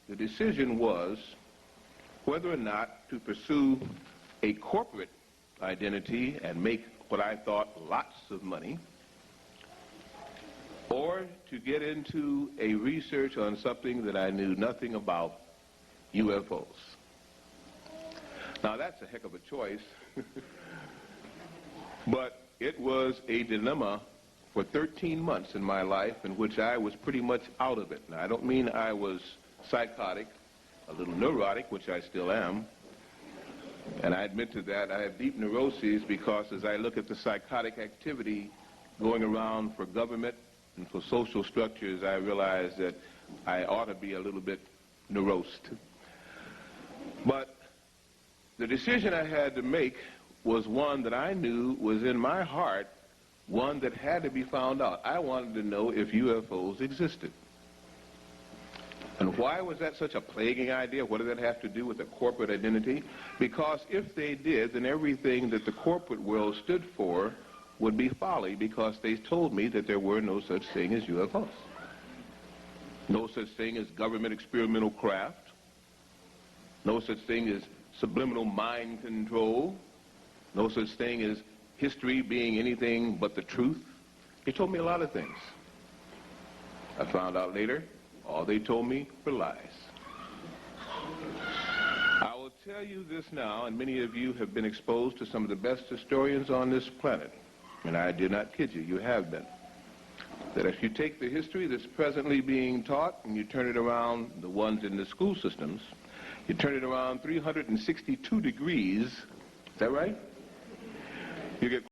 the decision was whether or not to pursue a corporate identity and make what I thought lots of money, or to get into a research on something that I knew nothing about, UFOs. Now that's a heck of a choice, but it was a dilemma for 13 months in my life in which I was pretty much out of it. Now I don't mean I was psychotic, a little neurotic, which I still am, and I admit to that. I have deep neuroses because as I look at the psychotic activity going around for government and for social structures, I realize that I ought to be a little bit neurosed. But the decision I had to make was one that I knew was in my heart, one that had to be found out. I wanted to know if UFOs existed. And why was that such a plaguing idea? What did that have to do with a corporate identity? Because if they did, then everything that the corporate world stood for would be folly, because they told me that there were no such thing as UFOs. No such thing as government experimental craft. No such thing as subliminal mind control. No such thing as history being anything but the truth. They told me a lot of things. I found out later, all they told me were lies. I will tell you this now, and many of you have been exposed to some of the best historians on this planet, and I did not kid you, you have been, that if you take the history that's presently being taught and you turn it around, the ones in the school systems, you turn it around 362 degrees, is that right? You get